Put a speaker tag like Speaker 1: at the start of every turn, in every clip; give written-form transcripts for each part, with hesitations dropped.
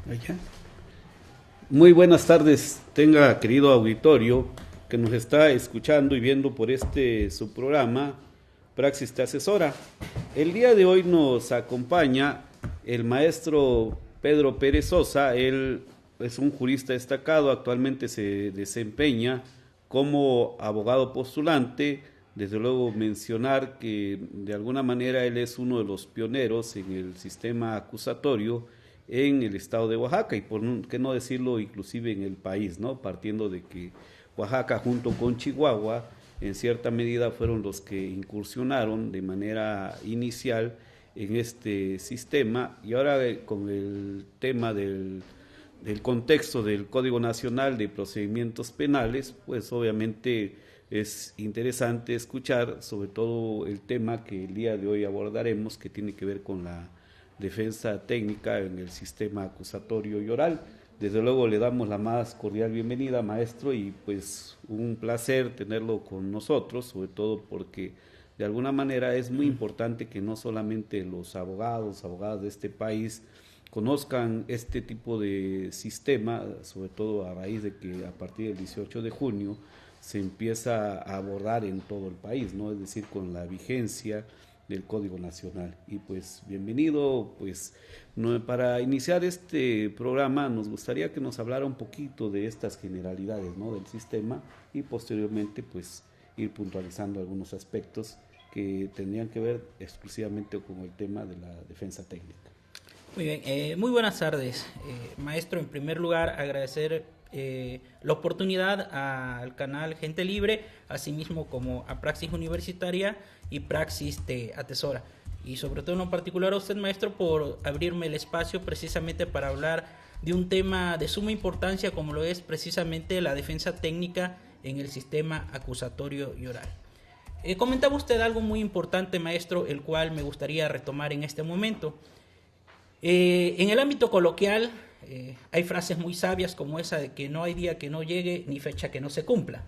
Speaker 1: Allá. Muy buenas tardes, tenga querido auditorio que nos está escuchando y viendo por este su programa Praxis te asesora. El día de hoy nos acompaña el maestro Pedro Pérez Sosa. Él es un jurista destacado, actualmente se desempeña como abogado postulante. Desde luego mencionar que de alguna manera él es uno de los pioneros en el sistema acusatorio en el estado de Oaxaca y por qué no decirlo inclusive en el país, ¿no? Partiendo de que Oaxaca junto con Chihuahua en cierta medida fueron los que incursionaron de manera inicial en este sistema y ahora con el tema del contexto del Código Nacional de Procedimientos Penales, pues obviamente es interesante escuchar sobre todo el tema que el día de hoy abordaremos, que tiene que ver con la defensa técnica en el sistema acusatorio y oral. Desde luego le damos la más cordial bienvenida, maestro, y pues un placer tenerlo con nosotros, sobre todo porque de alguna manera es muy importante que no solamente los abogadas de este país conozcan este tipo de sistema, sobre todo a raíz de que a partir del 18 de junio se empieza a abordar en todo el país, ¿no? Es decir, con la vigencia del Código Nacional. Y pues bienvenido, pues para iniciar este programa nos gustaría que nos hablara un poquito de estas generalidades, ¿no? Del sistema y posteriormente pues ir puntualizando algunos aspectos que tendrían que ver exclusivamente con el tema de la defensa técnica.
Speaker 2: Muy bien, muy buenas tardes, maestro. En primer lugar, agradecer la oportunidad al canal Gente Libre, asimismo como a Praxis Universitaria y Praxis te Atesora. Y sobre todo en particular a usted, maestro, por abrirme el espacio precisamente para hablar de un tema de suma importancia como lo es precisamente la defensa técnica en el sistema acusatorio y oral. Comentaba usted algo muy importante, maestro, el cual me gustaría retomar en este momento. En el ámbito coloquial hay frases muy sabias como esa de que no hay día que no llegue ni fecha que no se cumpla.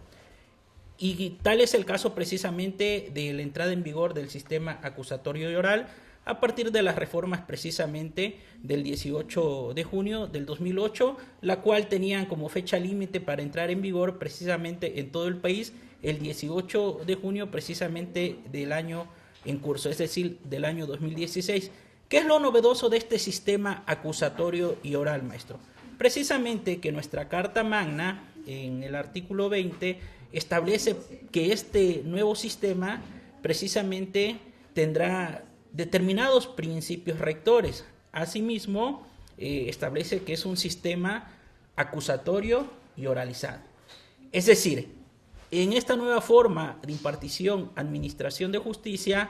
Speaker 2: Y tal es el caso precisamente de la entrada en vigor del sistema acusatorio y oral a partir de las reformas precisamente del 18 de junio del 2008, la cual tenían como fecha límite para entrar en vigor precisamente en todo el país el 18 de junio precisamente del año en curso, es decir, del año 2016. ¿Qué es lo novedoso de este sistema acusatorio y oral, maestro? Precisamente que nuestra Carta Magna, en el artículo 20, establece que este nuevo sistema precisamente tendrá determinados principios rectores. Asimismo, establece que es un sistema acusatorio y oralizado. Es decir, en esta nueva forma de impartición, administración de justicia,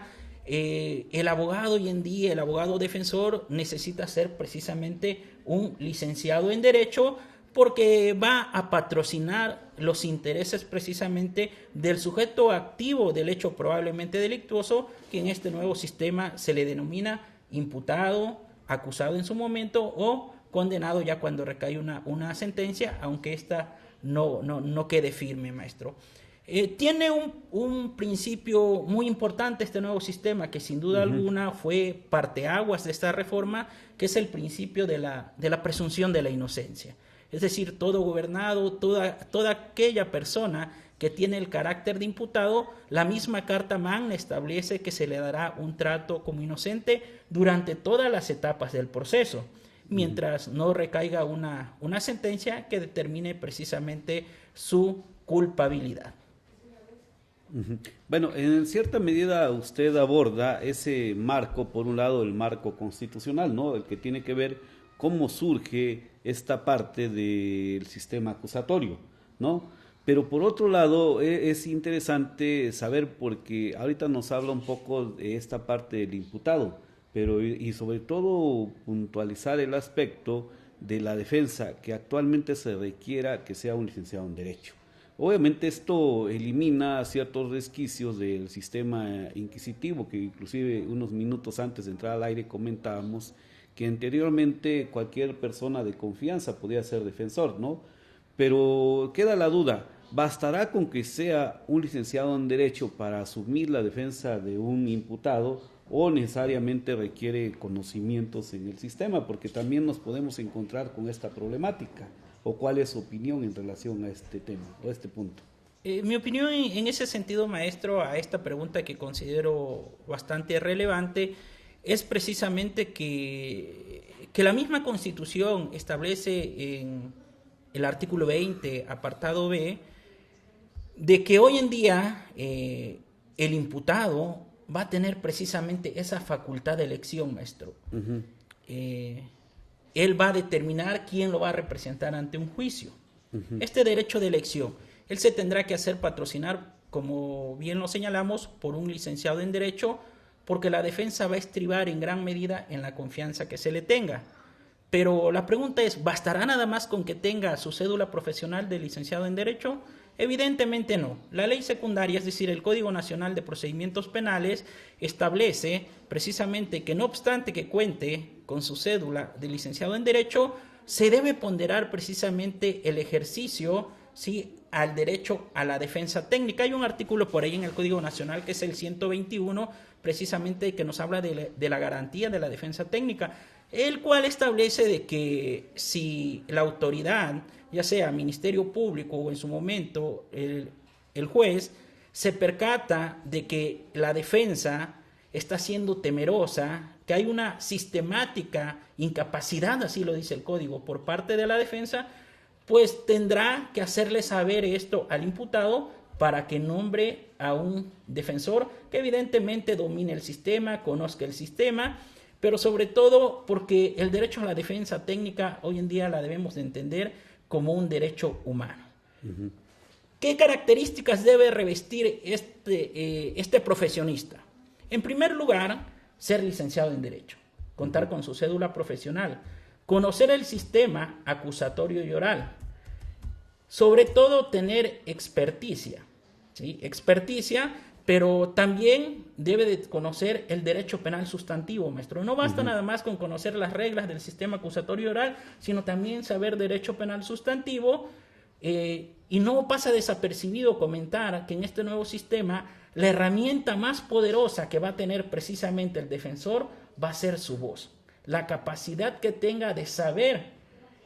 Speaker 2: el abogado hoy en día, el abogado defensor, necesita ser precisamente un licenciado en Derecho porque va a patrocinar los intereses precisamente del sujeto activo del hecho probablemente delictuoso, que en este nuevo sistema se le denomina imputado, acusado en su momento o condenado ya cuando recae una sentencia, aunque esta no quede firme, maestro. Tiene un principio muy importante este nuevo sistema que sin duda alguna fue parteaguas de esta reforma, que es el principio de la presunción de la inocencia. Es decir, todo gobernado, toda aquella persona que tiene el carácter de imputado, la misma Carta Magna establece que se le dará un trato como inocente durante todas las etapas del proceso, mientras no recaiga una sentencia que determine precisamente su culpabilidad.
Speaker 1: Bueno, en cierta medida usted aborda ese marco, por un lado el marco constitucional, ¿no? El que tiene que ver cómo surge esta parte del sistema acusatorio, ¿no? Pero por otro lado es interesante saber porque ahorita nos habla un poco de esta parte del imputado, pero y sobre todo puntualizar el aspecto de la defensa que actualmente se requiera que sea un licenciado en Derecho. Obviamente esto elimina ciertos resquicios del sistema inquisitivo que inclusive unos minutos antes de entrar al aire comentábamos que anteriormente cualquier persona de confianza podía ser defensor, ¿no? Pero queda la duda, ¿bastará con que sea un licenciado en Derecho para asumir la defensa de un imputado o necesariamente requiere conocimientos en el sistema, porque también nos podemos encontrar con esta problemática. ¿O cuál es su opinión en relación a este tema o a este punto?
Speaker 2: Mi opinión en ese sentido, maestro, a esta pregunta que considero bastante relevante, es precisamente que la misma Constitución establece en el artículo 20, apartado B, de que hoy en día el imputado va a tener precisamente esa facultad de elección, maestro.
Speaker 1: Uh-huh.
Speaker 2: Él va a determinar quién lo va a representar ante un juicio. Uh-huh. Este derecho de elección, él se tendrá que hacer patrocinar, como bien lo señalamos, por un licenciado en Derecho, porque la defensa va a estribar en gran medida en la confianza que se le tenga. Pero la pregunta es, ¿bastará nada más con que tenga su cédula profesional de licenciado en Derecho? Evidentemente no. La ley secundaria, es decir, el Código Nacional de Procedimientos Penales, establece precisamente que no obstante que cuente con su cédula de licenciado en Derecho, se debe ponderar precisamente el ejercicio, ¿sí?, al derecho a la defensa técnica. Hay un artículo por ahí en el Código Nacional que es el 121, precisamente que nos habla de la garantía de la defensa técnica, el cual establece de que si la autoridad, ya sea Ministerio Público o en su momento el juez, se percata de que la defensa está siendo temerosa, que hay una sistemática incapacidad, así lo dice el código, por parte de la defensa, pues tendrá que hacerle saber esto al imputado para que nombre a un defensor que evidentemente domine el sistema, conozca el sistema, pero sobre todo porque el derecho a la defensa técnica hoy en día la debemos de entender como un derecho humano. Uh-huh. ¿Qué características debe revestir este profesionista? En primer lugar, ser licenciado en Derecho, contar con su cédula profesional, conocer el sistema acusatorio y oral, sobre todo tener experticia, ¿sí? Experticia, pero también debe de conocer el derecho penal sustantivo, maestro. No basta nada más con conocer las reglas del sistema acusatorio y oral, sino también saber derecho penal sustantivo, y no pasa desapercibido comentar que en este nuevo sistema la herramienta más poderosa que va a tener precisamente el defensor va a ser su voz. La capacidad que tenga de saber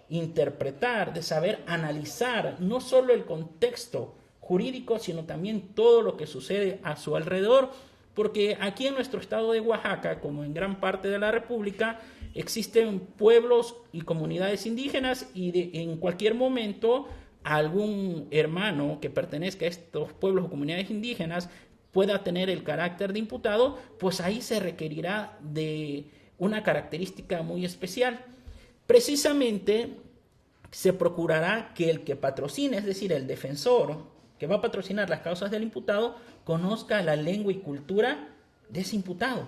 Speaker 2: interpretar, de saber analizar no solo el contexto jurídico, sino también todo lo que sucede a su alrededor, porque aquí en nuestro estado de Oaxaca, como en gran parte de la República, existen pueblos y comunidades indígenas y en cualquier momento algún hermano que pertenezca a estos pueblos o comunidades indígenas pueda tener el carácter de imputado, pues ahí se requerirá de una característica muy especial. Precisamente se procurará que el que patrocine, es decir, el defensor que va a patrocinar las causas del imputado, conozca la lengua y cultura de ese imputado.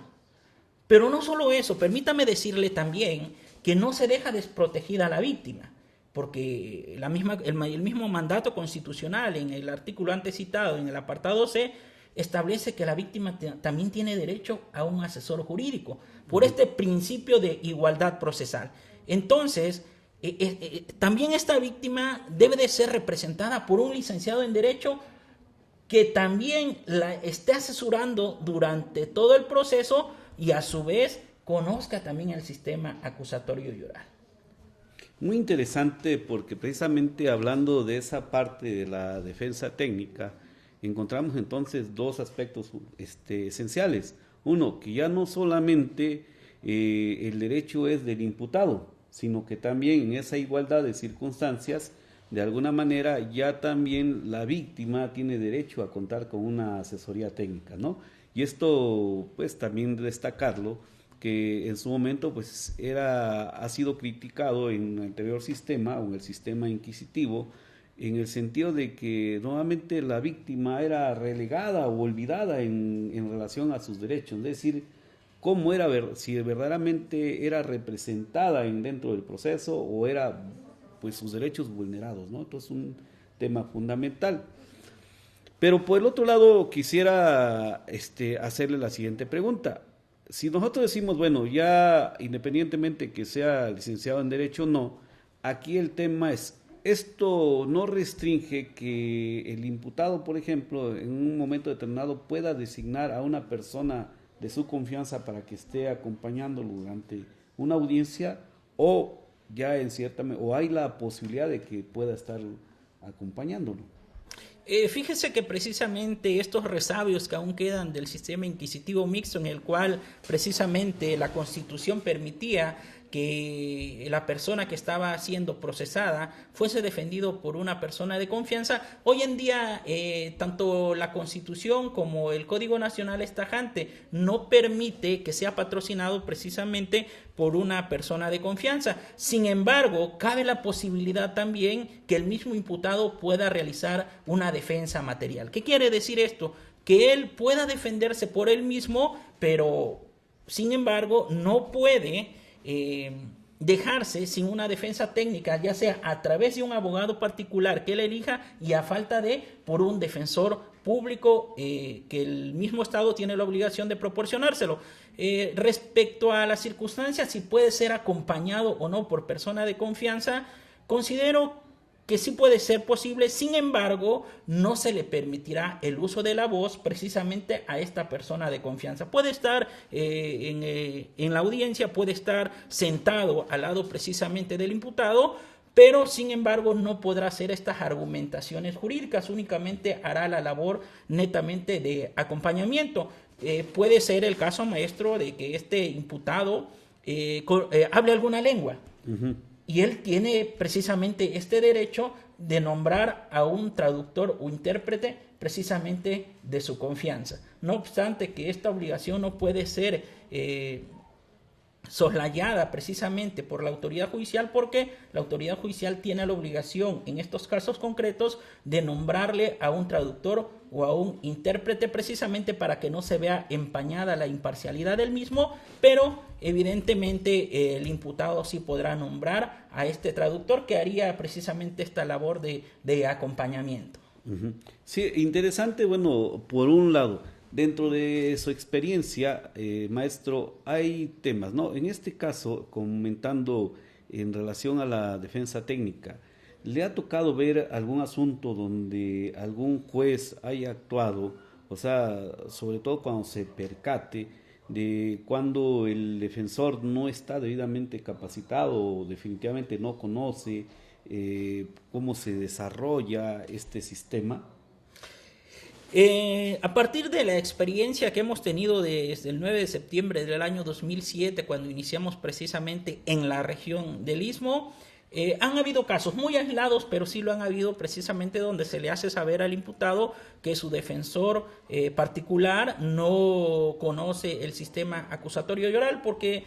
Speaker 2: Pero no solo eso, permítame decirle también que no se deja desprotegida a la víctima, porque el mismo mandato constitucional en el artículo antes citado, en el apartado C, establece que la víctima también tiene derecho a un asesor jurídico, por este principio de igualdad procesal. Entonces, también esta víctima debe de ser representada por un licenciado en Derecho que también la esté asesorando durante todo el proceso y a su vez conozca también el sistema acusatorio y oral.
Speaker 1: Muy interesante, porque precisamente hablando de esa parte de la defensa técnica, encontramos entonces dos aspectos esenciales. Uno, que ya no solamente el derecho es del imputado, sino que también en esa igualdad de circunstancias, de alguna manera ya también la víctima tiene derecho a contar con una asesoría técnica, ¿no? Y esto, pues también destacarlo, que en su momento pues ha sido criticado en el anterior sistema o en el sistema inquisitivo, en el sentido de que nuevamente la víctima era relegada o olvidada en relación a sus derechos, es decir, cómo era, si verdaderamente era representada dentro del proceso o era pues sus derechos vulnerados, ¿no? Entonces es un tema fundamental. Pero por el otro lado quisiera hacerle la siguiente pregunta. Si nosotros decimos, bueno, ya independientemente que sea licenciado en Derecho o no, aquí el tema es, esto no restringe que el imputado, por ejemplo, en un momento determinado pueda designar a una persona de su confianza para que esté acompañándolo durante una audiencia, o ya en o hay la posibilidad de que pueda estar acompañándolo.
Speaker 2: Fíjese que precisamente estos resabios que aún quedan del sistema inquisitivo mixto, en el cual precisamente la Constitución permitía que la persona que estaba siendo procesada fuese defendido por una persona de confianza, hoy en día tanto la Constitución como el Código Nacional es tajante, no permite que sea patrocinado precisamente por una persona de confianza. Sin embargo, cabe la posibilidad también que el mismo imputado pueda realizar una defensa material. ¿Qué quiere decir esto? Que él pueda defenderse por él mismo, pero sin embargo no puede dejarse sin una defensa técnica, ya sea a través de un abogado particular que él elija y a falta de por un defensor público que el mismo Estado tiene la obligación de proporcionárselo. Respecto a las circunstancias, si puede ser acompañado o no por persona de confianza, considero que sí puede ser posible. Sin embargo, no se le permitirá el uso de la voz precisamente a esta persona de confianza. Puede estar en la audiencia, puede estar sentado al lado precisamente del imputado, pero sin embargo no podrá hacer estas argumentaciones jurídicas, únicamente hará la labor netamente de acompañamiento. Puede ser el caso, maestro, de que este imputado hable alguna lengua. Uh-huh. Y él tiene precisamente este derecho de nombrar a un traductor o intérprete precisamente de su confianza. No obstante que esta obligación no puede ser soslayada precisamente por la autoridad judicial, porque la autoridad judicial tiene la obligación en estos casos concretos de nombrarle a un traductor o a un intérprete precisamente para que no se vea empañada la imparcialidad del mismo, pero evidentemente el imputado sí podrá nombrar a este traductor que haría precisamente esta labor de acompañamiento.
Speaker 1: Uh-huh. Sí, interesante, bueno, por un lado, dentro de su experiencia, maestro, hay temas, ¿no? En este caso, comentando en relación a la defensa técnica, ¿le ha tocado ver algún asunto donde algún juez haya actuado, o sea, sobre todo cuando se percate de cuando el defensor no está debidamente capacitado o definitivamente no conoce cómo se desarrolla este sistema?
Speaker 2: A partir de la experiencia que hemos tenido desde el 9 de septiembre del año 2007, cuando iniciamos precisamente en la región del Istmo, han habido casos muy aislados, pero sí lo han habido precisamente donde se le hace saber al imputado que su defensor particular no conoce el sistema acusatorio y oral, porque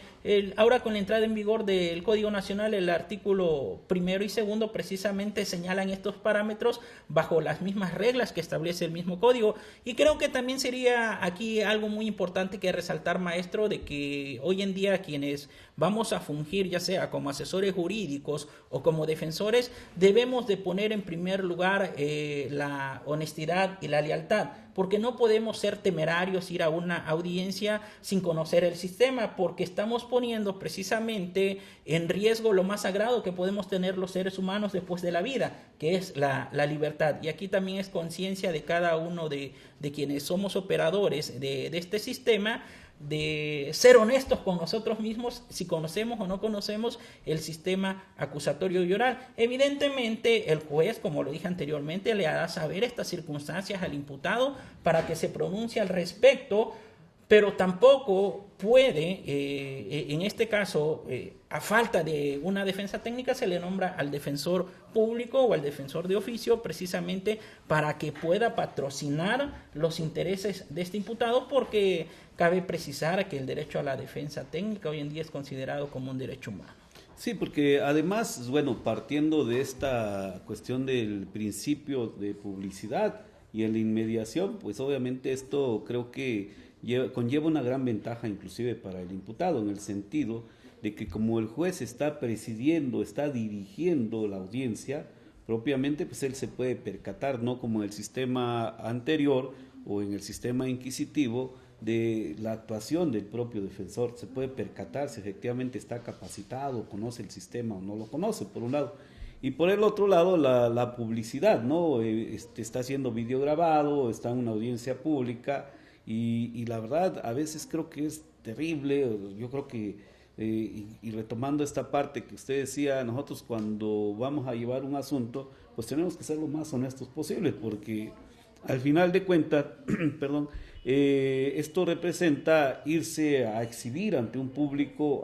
Speaker 2: ahora con la entrada en vigor del Código Nacional, el artículo 1 y 2 precisamente señalan estos parámetros bajo las mismas reglas que establece el mismo código. Y creo que también sería aquí algo muy importante que resaltar, maestro, de que hoy en día quienes vamos a fungir ya sea como asesores jurídicos o como defensores, debemos de poner en primer lugar la honestidad y la lealtad, porque no podemos ser temerarios, ir a una audiencia sin conocer el sistema, porque estamos poniendo precisamente en riesgo lo más sagrado que podemos tener los seres humanos después de la vida, que es la libertad. Y aquí también es conciencia de cada uno de quienes somos operadores de este sistema, de ser honestos con nosotros mismos, si conocemos o no conocemos el sistema acusatorio y oral. Evidentemente el juez, como lo dije anteriormente, le hará saber estas circunstancias al imputado para que se pronuncie al respecto, pero tampoco puede, en este caso, a falta de una defensa técnica, se le nombra al defensor público o al defensor de oficio precisamente para que pueda patrocinar los intereses de este imputado, porque cabe precisar que el derecho a la defensa técnica hoy en día es considerado como un derecho humano.
Speaker 1: Sí, porque además, bueno, partiendo de esta cuestión del principio de publicidad y en la inmediación, pues obviamente esto creo que conlleva una gran ventaja inclusive para el imputado, en el sentido de que como el juez está presidiendo, está dirigiendo la audiencia, propiamente pues él se puede percatar, no como en el sistema anterior o en el sistema inquisitivo, de la actuación del propio defensor. Se puede percatar si efectivamente está capacitado, conoce el sistema o no lo conoce, por un lado. Y por el otro lado, la publicidad, ¿no? Está siendo videograbado, está en una audiencia pública, y la verdad a veces creo que es terrible. Yo creo que, y retomando esta parte que usted decía, nosotros cuando vamos a llevar un asunto, pues tenemos que ser lo más honestos posible, porque al final de cuentas, perdón, esto representa irse a exhibir ante un público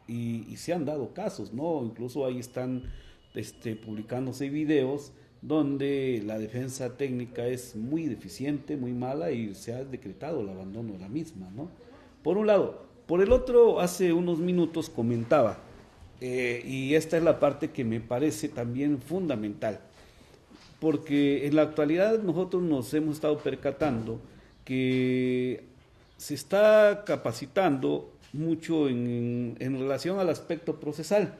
Speaker 1: y se han dado casos, ¿no? Incluso ahí están publicándose videos donde la defensa técnica es muy deficiente, muy mala y se ha decretado el abandono de la misma, ¿no? Por un lado. Por el otro, hace unos minutos comentaba, y esta es la parte que me parece también fundamental, porque en la actualidad nosotros nos hemos estado percatando que se está capacitando mucho en relación al aspecto procesal,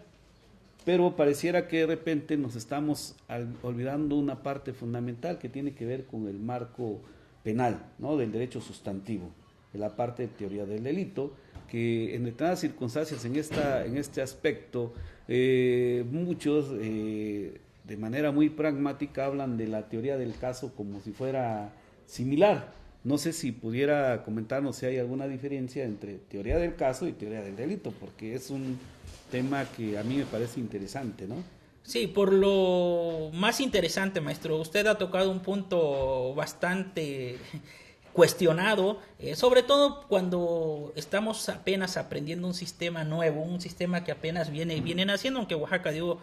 Speaker 1: pero pareciera que de repente nos estamos olvidando una parte fundamental que tiene que ver con el marco penal, ¿no? Del derecho sustantivo, de la parte de teoría del delito, que en determinadas circunstancias en este aspecto muchos de manera muy pragmática hablan de la teoría del caso como si fuera similar. No sé si pudiera comentarnos si hay alguna diferencia entre teoría del caso y teoría del delito, porque es un tema que a mí me parece interesante, ¿no?
Speaker 2: Sí, por lo más interesante, maestro, usted ha tocado un punto bastante cuestionado, sobre todo cuando estamos apenas aprendiendo un sistema nuevo, un sistema que apenas viene naciendo, aunque Oaxaca dio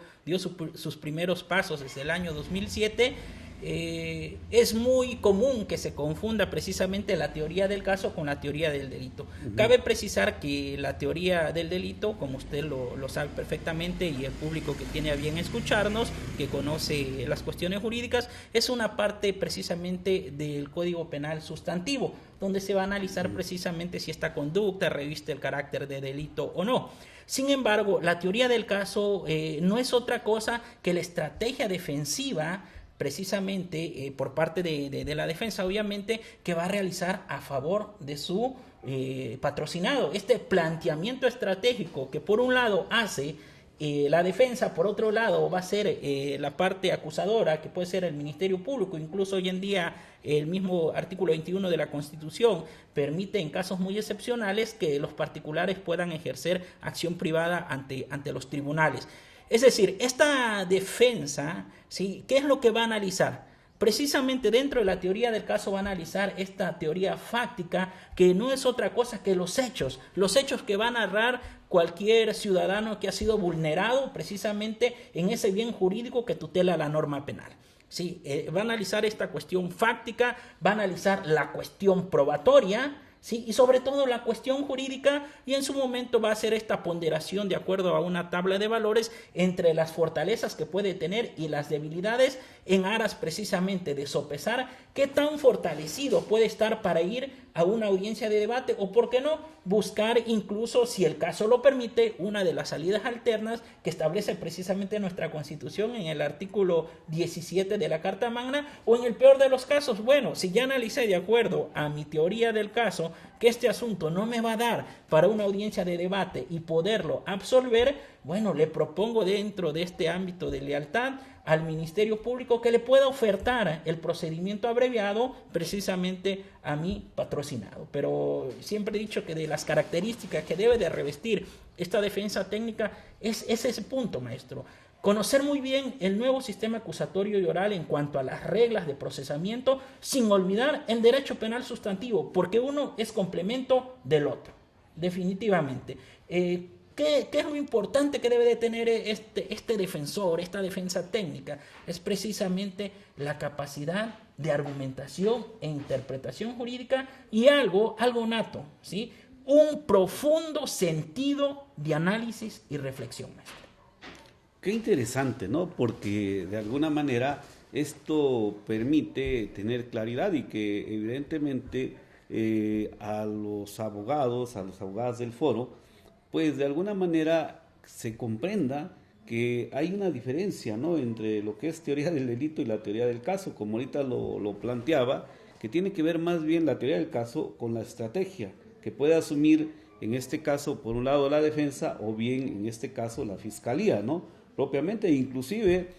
Speaker 2: sus primeros pasos desde el año 2007. Es muy común que se confunda precisamente la teoría del caso con la teoría del delito. Cabe precisar que la teoría del delito, como usted lo sabe perfectamente y el público que tiene a bien escucharnos, que conoce las cuestiones jurídicas, es una parte precisamente del Código Penal sustantivo, donde se va a analizar precisamente si esta conducta reviste el carácter de delito o no. Sin embargo, la teoría del caso no es otra cosa que la estrategia defensiva precisamente por parte de la defensa, obviamente, que va a realizar a favor de su patrocinado. Este planteamiento estratégico que por un lado hace la defensa, por otro lado va a ser la parte acusadora, que puede ser el Ministerio Público. Incluso hoy en día el mismo artículo 21 de la Constitución permite en casos muy excepcionales que los particulares puedan ejercer acción privada ante los tribunales. Es decir, esta defensa, ¿sí? ¿Qué es lo que va a analizar? Precisamente dentro de la teoría del caso va a analizar esta teoría fáctica, que no es otra cosa que los hechos que va a narrar cualquier ciudadano que ha sido vulnerado precisamente en ese bien jurídico que tutela la norma penal. Sí, va a analizar esta cuestión fáctica, va a analizar la cuestión probatoria, ¿sí? Y sobre todo la cuestión jurídica, y en su momento va a hacer esta ponderación de acuerdo a una tabla de valores entre las fortalezas que puede tener y las debilidades, en aras precisamente de sopesar qué tan fortalecido puede estar para ir a una audiencia de debate, o por qué no, buscar incluso, si el caso lo permite, una de las salidas alternas que establece precisamente nuestra Constitución en el artículo 17 de la Carta Magna, o en el peor de los casos, bueno, si ya analicé de acuerdo a mi teoría del caso que este asunto no me va a dar para una audiencia de debate y poderlo absolver, bueno, le propongo dentro de este ámbito de lealtad al Ministerio Público que le pueda ofertar el procedimiento abreviado precisamente a mi patrocinado. Pero siempre he dicho que de las características que debe de revestir esta defensa técnica es ese punto, maestro. Conocer muy bien el nuevo sistema acusatorio y oral en cuanto a las reglas de procesamiento, sin olvidar el derecho penal sustantivo, porque uno es complemento del otro, definitivamente. ¿Qué es lo importante que debe de tener este defensor, esta defensa técnica? Es precisamente la capacidad de argumentación e interpretación jurídica y algo nato, ¿sí? Un profundo sentido de análisis y reflexión, maestro.
Speaker 1: Qué interesante, ¿no? Porque de alguna manera esto permite tener claridad y que evidentemente a los abogadas del foro, pues de alguna manera se comprenda que hay una diferencia, ¿no? Entre lo que es teoría del delito y la teoría del caso, como ahorita lo planteaba, que tiene que ver más bien la teoría del caso con la estrategia que puede asumir en este caso por un lado la defensa o bien en este caso la fiscalía, ¿no? Propiamente, inclusive,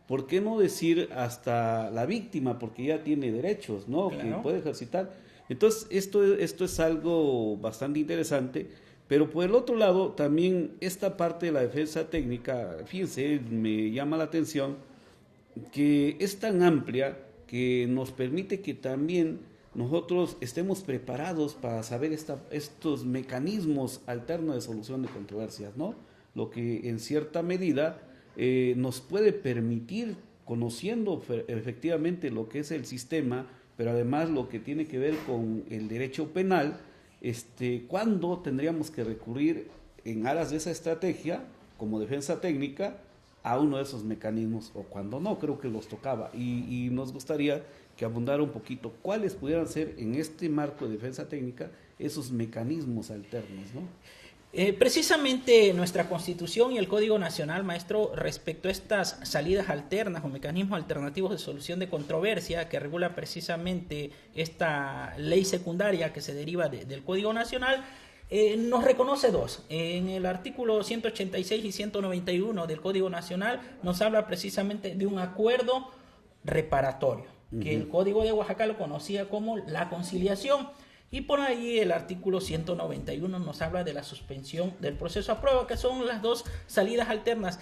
Speaker 1: ¿por qué no decir hasta la víctima? Porque ya tiene derechos, ¿no? Claro. Que puede ejercitar. Entonces, esto es algo bastante interesante, pero por el otro lado, también esta parte de la defensa técnica, fíjense, me llama la atención que es tan amplia que nos permite que también nosotros estemos preparados para saber estos mecanismos alternos de solución de controversias, ¿no? Lo que en cierta medida nos puede permitir, conociendo efectivamente lo que es el sistema, pero además lo que tiene que ver con el derecho penal, cuándo tendríamos que recurrir en aras de esa estrategia, como defensa técnica, a uno de esos mecanismos, o cuando no, creo que los tocaba. Y nos gustaría que abundara un poquito cuáles pudieran ser en este marco de defensa técnica esos mecanismos alternos, ¿no?
Speaker 2: Precisamente nuestra Constitución y el Código Nacional, maestro, respecto a estas salidas alternas o mecanismos alternativos de solución de controversia que regula precisamente esta ley secundaria que se deriva del Código Nacional, nos reconoce dos. En el artículo 186 y 191 del Código Nacional nos habla precisamente de un acuerdo reparatorio, que el Código de Oaxaca lo conocía como la conciliación. Y por ahí el artículo 191 nos habla de la suspensión del proceso a prueba, que son las dos salidas alternas.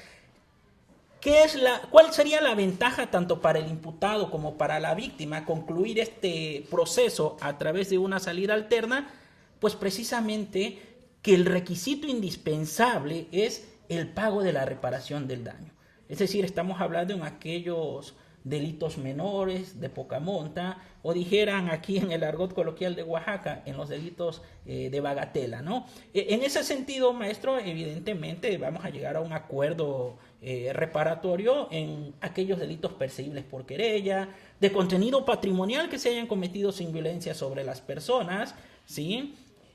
Speaker 2: ¿Cuál sería la ventaja tanto para el imputado como para la víctima concluir este proceso a través de una salida alterna? Pues precisamente que el requisito indispensable es el pago de la reparación del daño. Es decir, estamos hablando en aquellos delitos menores, de poca monta, o dijeran aquí en el argot coloquial de Oaxaca, en los delitos de bagatela, ¿no? En ese sentido, maestro, evidentemente vamos a llegar a un acuerdo reparatorio en aquellos delitos perseguibles por querella, de contenido patrimonial que se hayan cometido sin violencia sobre las personas, ¿sí?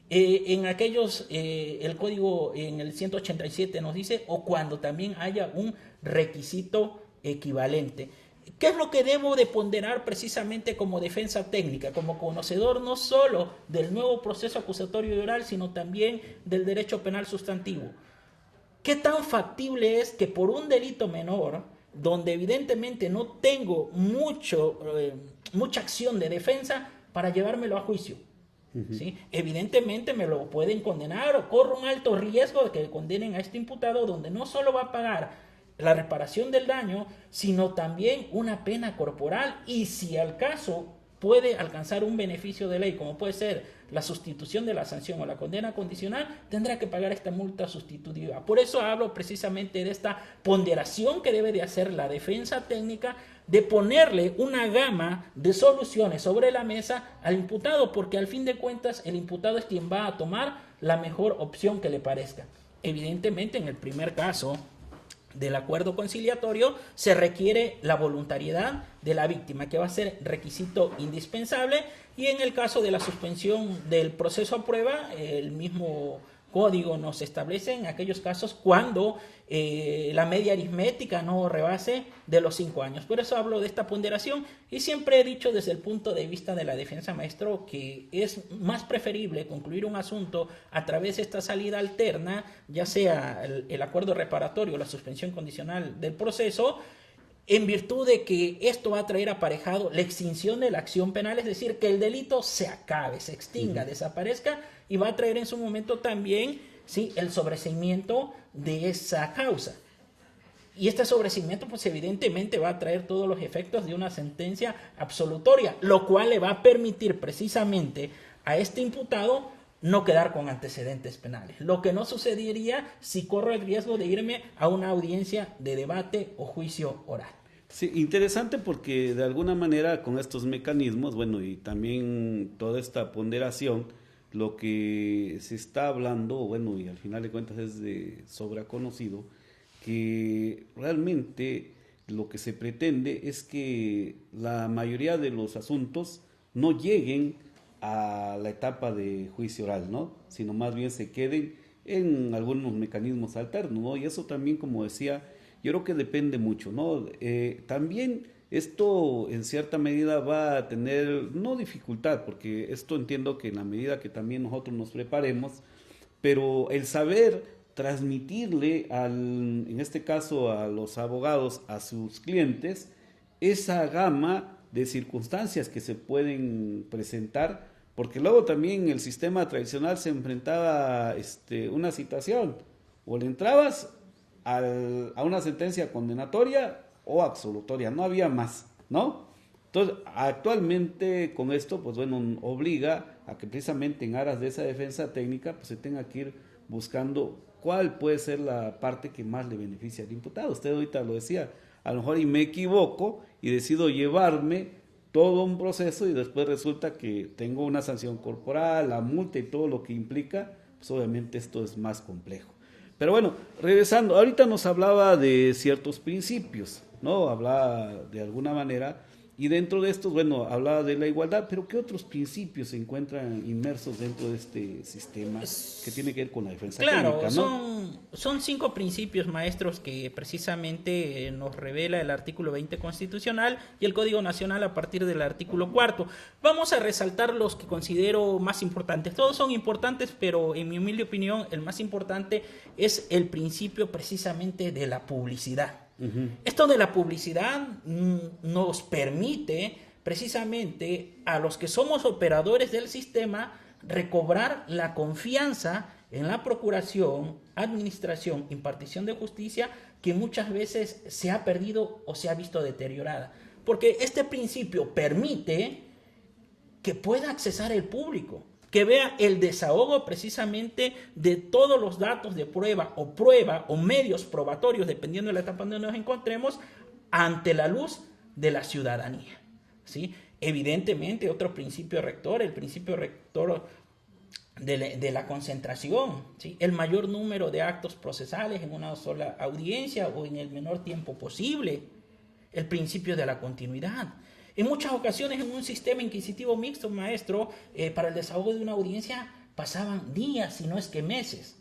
Speaker 2: En aquellos, el código en el 187 nos dice, o cuando también haya un requisito equivalente. ¿Qué es lo que debo de ponderar precisamente como defensa técnica, como conocedor no solo del nuevo proceso acusatorio y oral, sino también del derecho penal sustantivo? ¿Qué tan factible es que por un delito menor, donde evidentemente no tengo mucha acción de defensa para llevármelo a juicio? ¿Sí? Evidentemente me lo pueden condenar o corro un alto riesgo de que condenen a este imputado, donde no solo va a pagar la reparación del daño, sino también una pena corporal y si al caso puede alcanzar un beneficio de ley, como puede ser la sustitución de la sanción o la condena condicional, tendrá que pagar esta multa sustitutiva. Por eso hablo precisamente de esta ponderación que debe de hacer la defensa técnica, de ponerle una gama de soluciones sobre la mesa al imputado, porque al fin de cuentas el imputado es quien va a tomar la mejor opción que le parezca. Evidentemente, en el primer caso del acuerdo conciliatorio se requiere la voluntariedad de la víctima, que va a ser requisito indispensable, y en el caso de la suspensión del proceso a prueba, el mismo código nos establece en aquellos casos cuando la media aritmética no rebase de los 5 años. Por eso hablo de esta ponderación y siempre he dicho desde el punto de vista de la defensa, maestro, que es más preferible concluir un asunto a través de esta salida alterna, ya sea el acuerdo reparatorio o la suspensión condicional del proceso, en virtud de que esto va a traer aparejado la extinción de la acción penal, es decir, que el delito se acabe, se extinga, desaparezca, y va a traer en su momento también, ¿sí?, el sobreseimiento de esa causa. Y este sobreseimiento, pues evidentemente va a traer todos los efectos de una sentencia absolutoria, lo cual le va a permitir precisamente a este imputado no quedar con antecedentes penales, lo que no sucedería si corro el riesgo de irme a una audiencia de debate o juicio oral.
Speaker 1: Sí, interesante porque de alguna manera con estos mecanismos, bueno, y también toda esta ponderación, lo que se está hablando, bueno, y al final de cuentas es de sobra conocido, que realmente lo que se pretende es que la mayoría de los asuntos no lleguen a la etapa de juicio oral, ¿no? Sino más bien se queden en algunos mecanismos alternos, ¿no? Y eso también, como decía, yo creo que depende mucho, ¿no? También esto en cierta medida va a tener, no dificultad, porque esto entiendo que en la medida que también nosotros nos preparemos, pero el saber transmitirle, en este caso a los abogados, a sus clientes, esa gama de circunstancias que se pueden presentar porque luego también el sistema tradicional se enfrentaba a una situación, o le entrabas a una sentencia condenatoria o absolutoria, no había más, ¿no? Entonces, actualmente con esto, pues bueno, obliga a que precisamente en aras de esa defensa técnica, pues se tenga que ir buscando cuál puede ser la parte que más le beneficia al imputado. Usted ahorita lo decía, a lo mejor y me equivoco y decido llevarme todo un proceso y después resulta que tengo una sanción corporal, la multa y todo lo que implica, pues obviamente esto es más complejo. Pero bueno, regresando, ahorita nos hablaba de ciertos principios, ¿no? Hablaba de alguna manera, y dentro de estos, bueno, hablaba de la igualdad, pero ¿qué otros principios se encuentran inmersos dentro de este sistema que tiene que ver con la defensa técnica, ¿no?
Speaker 2: Son 5 principios, maestros, que precisamente nos revela el artículo 20 constitucional y el Código Nacional a partir del artículo 4. Vamos a resaltar los que considero más importantes. Todos son importantes, pero en mi humilde opinión, el más importante es el principio precisamente de la publicidad. Esto de la publicidad nos permite precisamente a los que somos operadores del sistema recobrar la confianza en la procuración, administración, impartición de justicia, que muchas veces se ha perdido o se ha visto deteriorada. Porque este principio permite que pueda accesar el público, que vea el desahogo precisamente de todos los datos de prueba o medios probatorios, dependiendo de la etapa donde nos encontremos, ante la luz de la ciudadanía, ¿sí? Evidentemente, otro principio rector, el principio rector de la concentración, ¿sí? El mayor número de actos procesales en una sola audiencia o en el menor tiempo posible, el principio de la continuidad. En muchas ocasiones en un sistema inquisitivo mixto, maestro, para el desahogo de una audiencia pasaban días, si no es que meses.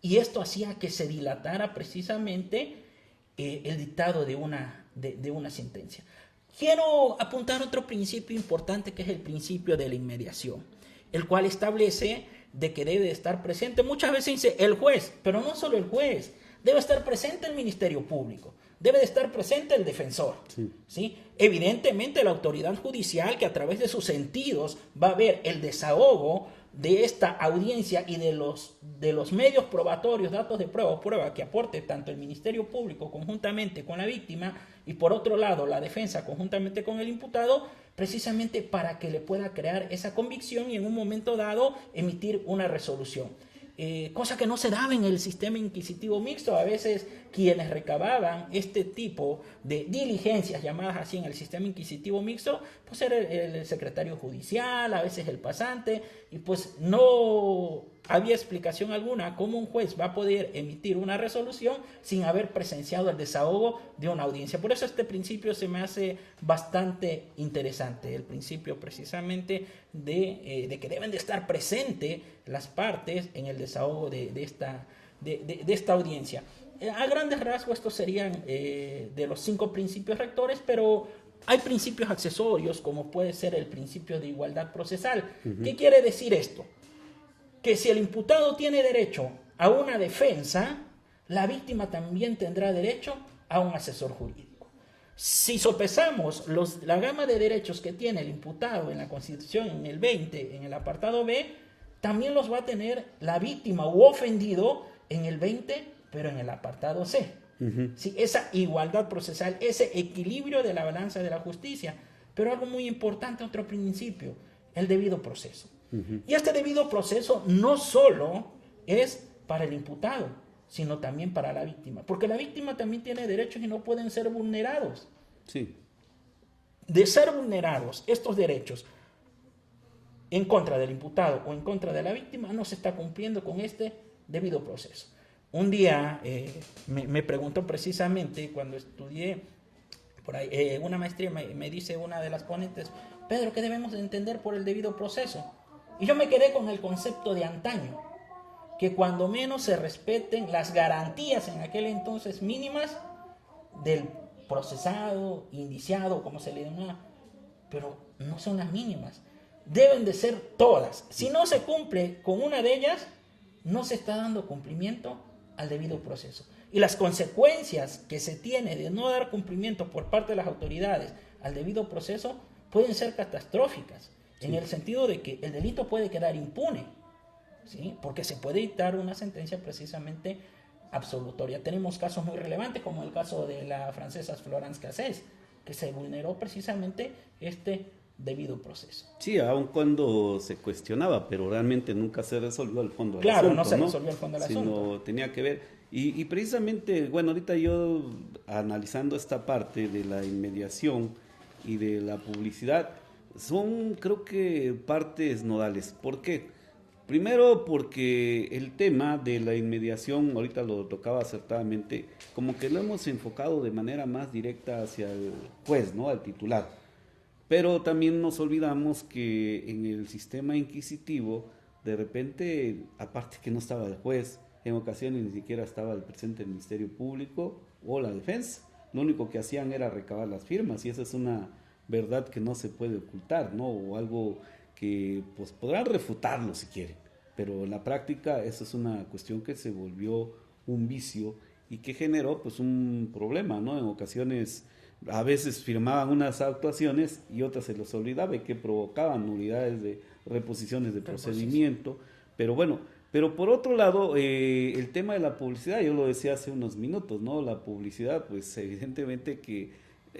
Speaker 2: Y esto hacía que se dilatara precisamente el dictado de una sentencia. Quiero apuntar otro principio importante, que es el principio de la inmediación, el cual establece de que debe estar presente, muchas veces dice el juez, pero no solo el juez, debe estar presente el Ministerio Público, debe de estar presente el defensor, ¿sí? Evidentemente la autoridad judicial, que a través de sus sentidos va a ver el desahogo de esta audiencia y de los medios probatorios, datos de prueba que aporte tanto el Ministerio Público conjuntamente con la víctima y por otro lado la defensa conjuntamente con el imputado, precisamente para que le pueda crear esa convicción y en un momento dado emitir una resolución. Cosa que no se daba en el sistema inquisitivo mixto. A veces quienes recababan este tipo de diligencias, llamadas así en el sistema inquisitivo mixto, pues era el secretario judicial, a veces el pasante, y pues no había explicación alguna cómo un juez va a poder emitir una resolución sin haber presenciado el desahogo de una audiencia. Por eso este principio se me hace bastante interesante, el principio precisamente de que deben de estar presentes las partes en el desahogo de esta audiencia. A grandes rasgos estos serían de los 5 principios rectores, pero hay principios accesorios como puede ser el principio de igualdad procesal. ¿Qué quiere decir esto? Que si el imputado tiene derecho a una defensa, la víctima también tendrá derecho a un asesor jurídico. Si sopesamos la gama de derechos que tiene el imputado en la Constitución, en el 20, en el apartado B, también los va a tener la víctima u ofendido en el 20, pero en el apartado C. Sí, esa igualdad procesal, ese equilibrio de la balanza de la justicia. Pero algo muy importante, otro principio, el debido proceso. Y este debido proceso no solo es para el imputado, sino también para la víctima, porque la víctima también tiene derechos y no pueden ser vulnerados.
Speaker 1: Sí.
Speaker 2: De ser vulnerados estos derechos en contra del imputado o en contra de la víctima, no se está cumpliendo con este debido proceso. Un día me preguntó precisamente cuando estudié por ahí, una maestría, me dice una de las ponentes: Pedro, ¿qué debemos de entender por el debido proceso? Y yo me quedé con el concepto de antaño, que cuando menos se respeten las garantías en aquel entonces mínimas del procesado, indiciado, como se le llama, pero no son las mínimas, deben de ser todas. Si no se cumple con una de ellas, no se está dando cumplimiento al debido proceso. Y las consecuencias que se tiene de no dar cumplimiento por parte de las autoridades al debido proceso pueden ser catastróficas. en el sentido de que el delito puede quedar impune, ¿sí? Porque se puede dictar una sentencia precisamente absolutoria. Tenemos casos muy relevantes, como el caso de la francesa Florence Cassés, que se vulneró precisamente este debido proceso.
Speaker 1: Sí, aun cuando se cuestionaba, pero realmente nunca se resolvió el fondo del
Speaker 2: Claro,
Speaker 1: asunto.
Speaker 2: no se resolvió el fondo del asunto.
Speaker 1: Sino tenía que ver. Y precisamente, bueno, ahorita yo analizando esta parte de la inmediación y de la publicidad, son creo que partes nodales. ¿Por qué? Primero porque el tema de la inmediación, ahorita lo tocaba acertadamente, como que lo hemos enfocado de manera más directa hacia el juez, ¿no? Al titular. Pero también nos olvidamos que en el sistema inquisitivo, de repente, aparte que no estaba el juez, en ocasiones ni siquiera estaba el presidente del Ministerio Público o la defensa. Lo único que hacían era recabar las firmas, y esa es una verdad que no se puede ocultar, ¿no? O algo que pues podrán refutarlo si quieren, pero en la práctica eso es una cuestión que se volvió un vicio y que generó pues un problema, ¿no? En ocasiones a veces firmaban unas actuaciones y otras se les olvidaba y que provocaban nulidades de reposiciones de procedimiento, pero bueno, pero por otro lado, el tema de la publicidad, yo lo decía hace unos minutos, ¿no? La publicidad, pues evidentemente que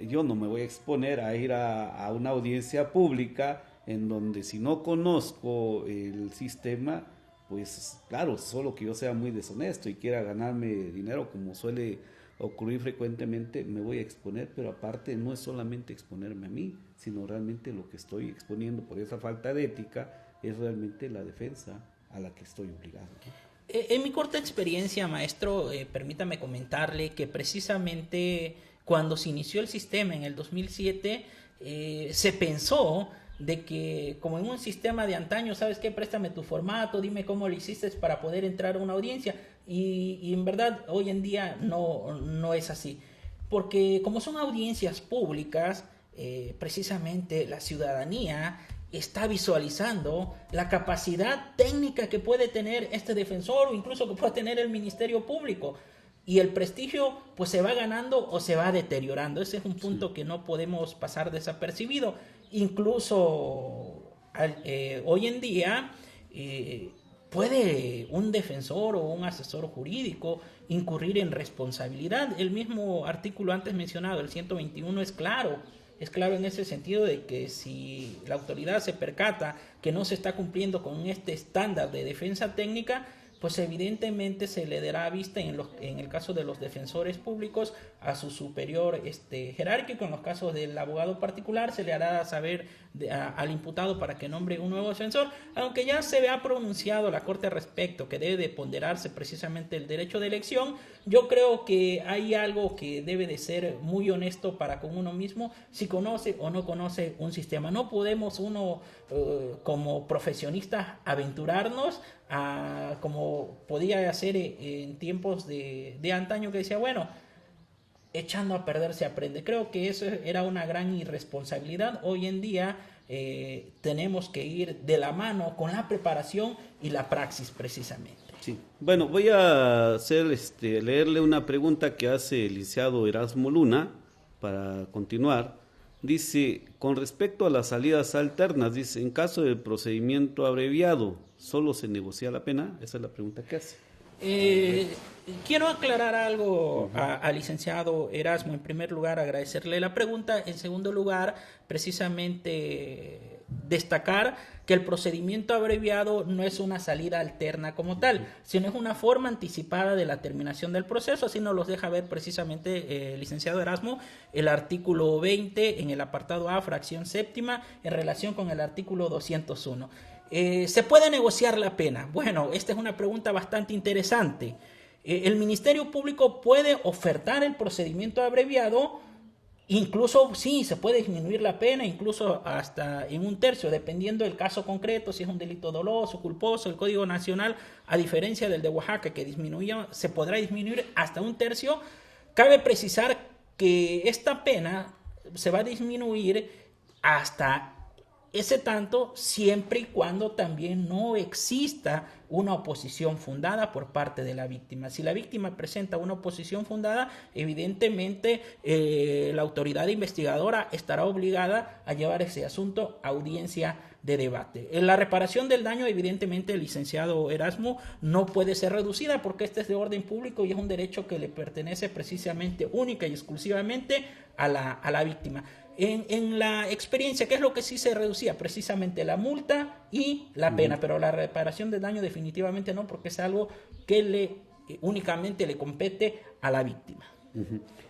Speaker 1: yo no me voy a exponer a ir a una audiencia pública en donde si no conozco el sistema, pues claro, solo que yo sea muy deshonesto y quiera ganarme dinero como suele ocurrir frecuentemente, me voy a exponer, pero aparte no es solamente exponerme a mí, sino realmente lo que estoy exponiendo por esa falta de ética es realmente la defensa a la que estoy obligado.
Speaker 2: En mi corta experiencia, maestro, permítame comentarle que precisamente cuando se inició el sistema en el 2007, se pensó de que como en un sistema de antaño, ¿sabes qué? Préstame tu formato, dime cómo lo hiciste para poder entrar a una audiencia. Y en verdad hoy en día no es así. Porque como son audiencias públicas, precisamente la ciudadanía está visualizando la capacidad técnica que puede tener este defensor o incluso que puede tener el Ministerio Público. Y el prestigio pues se va ganando o se va deteriorando. Ese es un punto que no podemos pasar desapercibido. Incluso hoy en día puede un defensor o un asesor jurídico incurrir en responsabilidad. El mismo artículo antes mencionado, el 121, es claro en ese sentido de que si la autoridad se percata que no se está cumpliendo con este estándar de defensa técnica, pues evidentemente se le dará vista en el caso de los defensores públicos a su superior jerárquico. En los casos del abogado particular se le hará saber al imputado para que nombre un nuevo defensor, aunque ya se ha pronunciado la Corte al respecto que debe de ponderarse precisamente el derecho de elección. Yo creo que hay algo que debe de ser muy honesto para con uno mismo, si conoce o no conoce un sistema. No podemos uno como profesionista aventurarnos a como podía hacer en tiempos de antaño, que decía, bueno, echando a perder se aprende. Creo que eso era una gran irresponsabilidad. Hoy en día tenemos que ir de la mano con la preparación y la praxis precisamente.
Speaker 1: Sí. Bueno, voy a hacer leerle una pregunta que hace el licenciado Erasmo Luna para continuar. Dice, con respecto a las salidas alternas, dice, en caso del procedimiento abreviado, ¿solo se negocia la pena? Esa es la pregunta que hace.
Speaker 2: Quiero aclarar algo al licenciado Erasmo. En primer lugar, agradecerle la pregunta. En segundo lugar, precisamente destacar que el procedimiento abreviado no es una salida alterna como tal, sino es una forma anticipada de la terminación del proceso. Así nos los deja ver precisamente el licenciado Erasmo, el artículo 20 en el apartado A, fracción séptima, en relación con el artículo 201. ¿Se puede negociar la pena? Bueno, esta es una pregunta bastante interesante. El Ministerio Público puede ofertar el procedimiento abreviado, incluso sí, se puede disminuir la pena, incluso hasta en un tercio, dependiendo del caso concreto, si es un delito doloso, culposo. El Código Nacional, a diferencia del de Oaxaca, que disminuía, se podrá disminuir hasta un tercio. Cabe precisar que esta pena se va a disminuir hasta ese tanto siempre y cuando también no exista una oposición fundada por parte de la víctima. Si la víctima presenta una oposición fundada, evidentemente la autoridad investigadora estará obligada a llevar ese asunto a audiencia de debate. En la reparación del daño, evidentemente, el licenciado Erasmo, no puede ser reducida porque este es de orden público y es un derecho que le pertenece precisamente única y exclusivamente a la víctima. En la experiencia, ¿qué es lo que sí se reducía? Precisamente la multa y la pena, pero la reparación del daño definitivamente no, porque es algo que únicamente le compete a la víctima.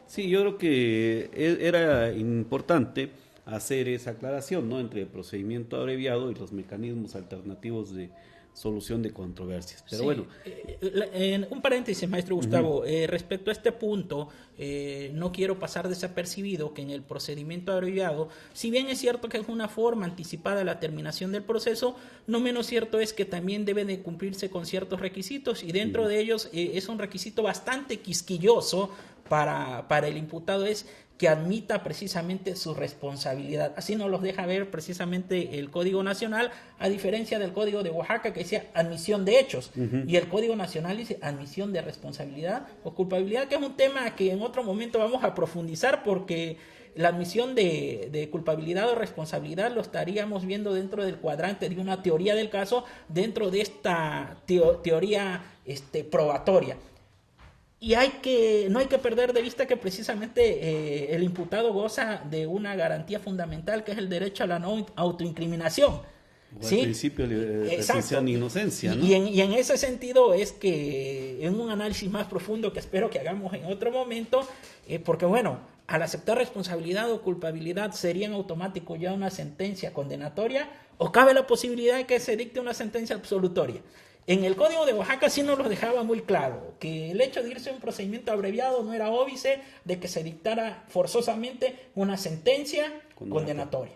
Speaker 1: Sí, yo creo que era importante hacer esa aclaración, ¿no?, entre el procedimiento abreviado y los mecanismos alternativos de solución de controversias. Pero
Speaker 2: sí,
Speaker 1: bueno.
Speaker 2: Un paréntesis, maestro Gustavo. Respecto a este punto, no quiero pasar desapercibido que en el procedimiento abreviado, si bien es cierto que es una forma anticipada de la terminación del proceso, no menos cierto es que también debe de cumplirse con ciertos requisitos, y dentro de ellos es un requisito bastante quisquilloso para el imputado, es que admita precisamente su responsabilidad. Así nos los deja ver precisamente el Código Nacional, a diferencia del Código de Oaxaca, que decía admisión de hechos, y el Código Nacional dice admisión de responsabilidad o culpabilidad, que es un tema que en otro momento vamos a profundizar, porque la admisión de culpabilidad o responsabilidad lo estaríamos viendo dentro del cuadrante de una teoría del caso, dentro de esta teoría probatoria. Y no hay que perder de vista que precisamente el imputado goza de una garantía fundamental, que es el derecho a la no autoincriminación.
Speaker 1: ¿Sí? El principio de presunción de inocencia, ¿no?
Speaker 2: Y en ese sentido es que en un análisis más profundo que espero que hagamos en otro momento, porque bueno, al aceptar responsabilidad o culpabilidad sería en automático ya una sentencia condenatoria, o cabe la posibilidad de que se dicte una sentencia absolutoria. En el Código de Oaxaca sí nos lo dejaba muy claro, que el hecho de irse a un procedimiento abreviado no era óbice de que se dictara forzosamente una sentencia condenatoria.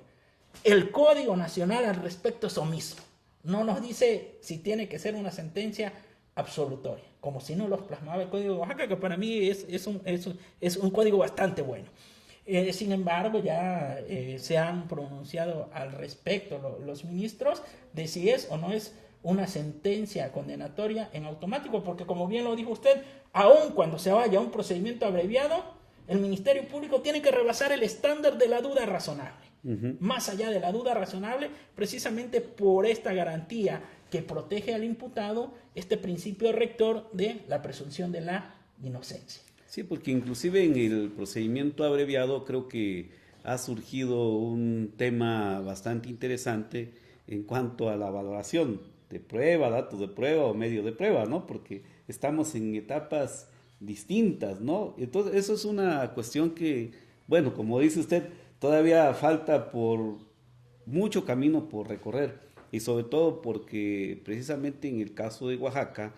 Speaker 2: El Código Nacional al respecto es omiso. No nos dice si tiene que ser una sentencia absolutoria, como si no los plasmaba el Código de Oaxaca, que para mí es un código bastante bueno. Sin embargo, ya se han pronunciado al respecto los ministros de si es o no es una sentencia condenatoria en automático, porque como bien lo dijo usted, aun cuando se vaya a un procedimiento abreviado, el Ministerio Público tiene que rebasar el estándar de la duda razonable. Más allá de la duda razonable, precisamente por esta garantía que protege al imputado, este principio rector de la presunción de la inocencia.
Speaker 1: Sí, porque inclusive en el procedimiento abreviado creo que ha surgido un tema bastante interesante en cuanto a la valoración de prueba, datos de prueba o medio de prueba, ¿no? Porque estamos en etapas distintas, ¿no? Entonces, eso es una cuestión que, bueno, como dice usted, todavía falta por mucho camino por recorrer, y sobre todo porque precisamente en el caso de Oaxaca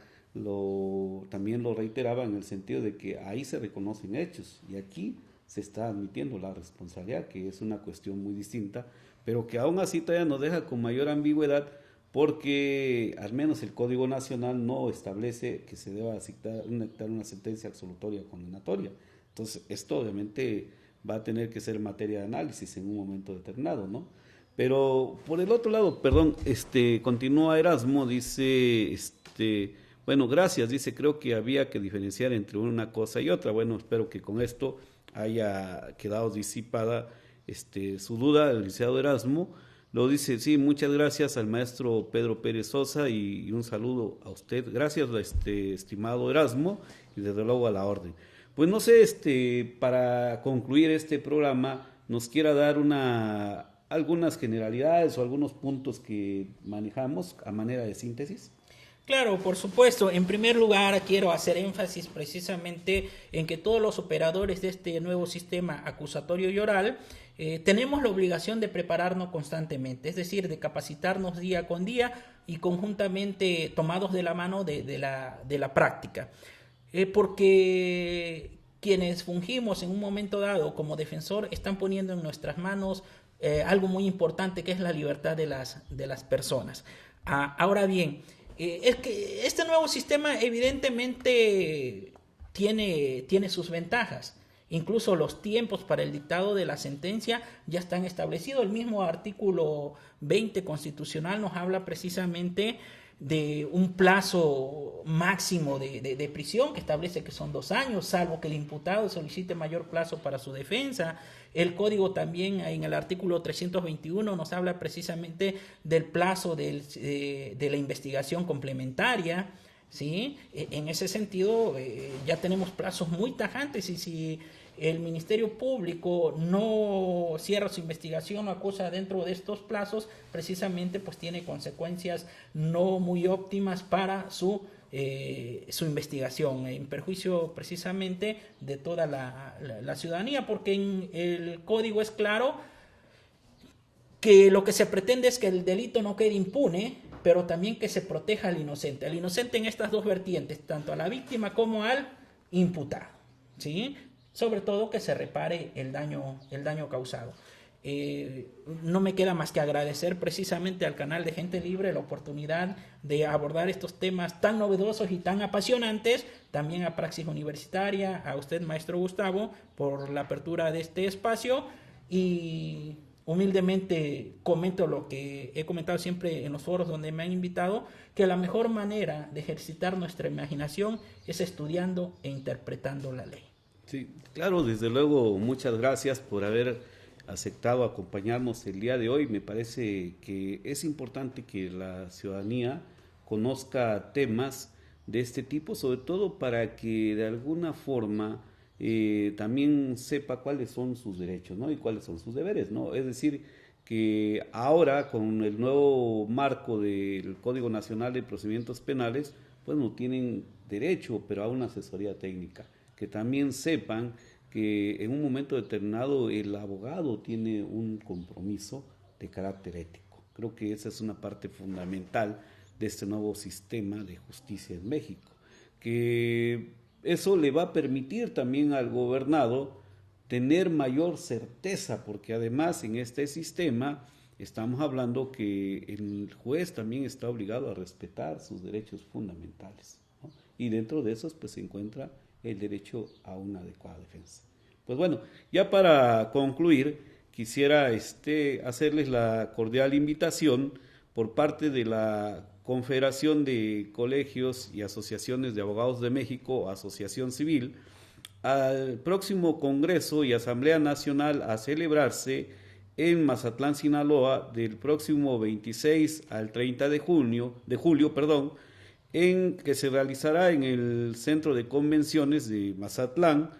Speaker 1: también lo reiteraba en el sentido de que ahí se reconocen hechos y aquí se está admitiendo la responsabilidad, que es una cuestión muy distinta, pero que aún así todavía nos deja con mayor ambigüedad, porque al menos el Código Nacional no establece que se deba dictar una sentencia absolutoria o condenatoria. Entonces, esto obviamente va a tener que ser materia de análisis en un momento determinado, ¿no? Pero por el otro lado, perdón, continúa Erasmo, dice, bueno, gracias, dice, creo que había que diferenciar entre una cosa y otra. Bueno, espero que con esto haya quedado disipada su duda, el licenciado Erasmo. Lo dice, sí, muchas gracias al maestro Pedro Pérez Sosa y un saludo a usted. Gracias, estimado Erasmo, y desde luego a la orden. Pues no sé, para concluir este programa, nos quiera dar algunas generalidades o algunos puntos que manejamos a manera de síntesis.
Speaker 2: Claro, por supuesto. En primer lugar, quiero hacer énfasis precisamente en que todos los operadores de este nuevo sistema acusatorio y oral tenemos la obligación de prepararnos constantemente, es decir, de capacitarnos día con día y conjuntamente tomados de la mano de la práctica. Porque quienes fungimos en un momento dado como defensor están poniendo en nuestras manos algo muy importante, que es la libertad de las personas. Ahora bien, es que este nuevo sistema evidentemente tiene sus ventajas, incluso los tiempos para el dictado de la sentencia ya están establecidos. El mismo artículo 20 constitucional nos habla precisamente de un plazo máximo de prisión, que establece que son 2 años, salvo que el imputado solicite mayor plazo para su defensa. El código también en el artículo 321 nos habla precisamente del plazo de la investigación complementaria, ¿sí? En ese sentido ya tenemos plazos muy tajantes, y si el Ministerio Público no cierra su investigación o acusa dentro de estos plazos, precisamente pues tiene consecuencias no muy óptimas para su investigación, en perjuicio precisamente de toda la ciudadanía, porque en el código es claro que lo que se pretende es que el delito no quede impune, pero también que se proteja al inocente en estas dos vertientes, tanto a la víctima como al imputado, ¿sí? Sobre todo que se repare el daño causado. No me queda más que agradecer precisamente al canal de Gente Libre la oportunidad de abordar estos temas tan novedosos y tan apasionantes, también a Praxis Universitaria, a usted, maestro Gustavo, por la apertura de este espacio, y humildemente comento lo que he comentado siempre en los foros donde me han invitado, que la mejor manera de ejercitar nuestra imaginación es estudiando e interpretando la ley.
Speaker 1: Sí, claro, desde luego, muchas gracias por haber aceptado acompañarnos el día de hoy. Me parece que es importante que la ciudadanía conozca temas de este tipo, sobre todo para que de alguna forma también sepa cuáles son sus derechos, ¿no? Y cuáles son sus deberes, ¿no? Es decir, que ahora con el nuevo marco del Código Nacional de Procedimientos Penales, pues no tienen derecho, pero a una asesoría técnica. Que también sepan que en un momento determinado el abogado tiene un compromiso de carácter ético. Creo que esa es una parte fundamental de este nuevo sistema de justicia en México, que eso le va a permitir también al gobernado tener mayor certeza, porque además en este sistema estamos hablando que el juez también está obligado a respetar sus derechos fundamentales, ¿no? Y dentro de esos pues se encuentra el derecho a una adecuada defensa. Pues bueno, ya para concluir, quisiera hacerles la cordial invitación por parte de la Confederación de Colegios y Asociaciones de Abogados de México, Asociación Civil, al próximo Congreso y Asamblea Nacional a celebrarse en Mazatlán, Sinaloa, del próximo 26 al 30 de julio, en que se realizará en el Centro de Convenciones de Mazatlán,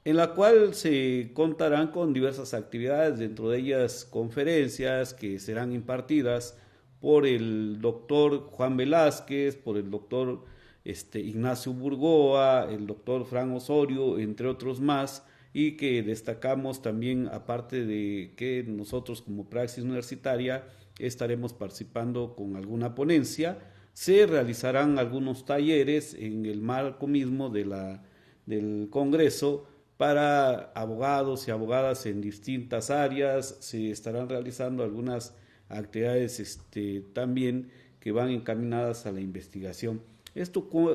Speaker 1: en la cual se contarán con diversas actividades, dentro de ellas conferencias que serán impartidas por el doctor Juan Velázquez, por el doctor Ignacio Burgoa, el doctor Fran Osorio, entre otros más, y que destacamos también, aparte de que nosotros como Praxis Universitaria estaremos participando con alguna ponencia. Se realizarán algunos talleres en el marco mismo del Congreso para abogados y abogadas en distintas áreas. Se estarán realizando algunas actividades también que van encaminadas a la investigación.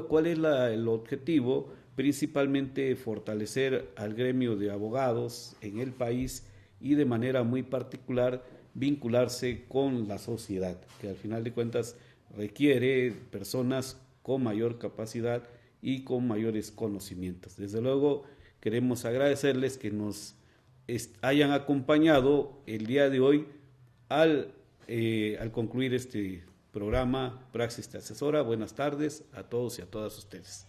Speaker 1: ¿Cuál es el objetivo? Principalmente fortalecer al gremio de abogados en el país y de manera muy particular vincularse con la sociedad, que al final de cuentas requiere personas con mayor capacidad y con mayores conocimientos. Desde luego queremos agradecerles que nos hayan acompañado el día de hoy al concluir este programa Praxis Te Asesora. Buenas tardes a todos y a todas ustedes.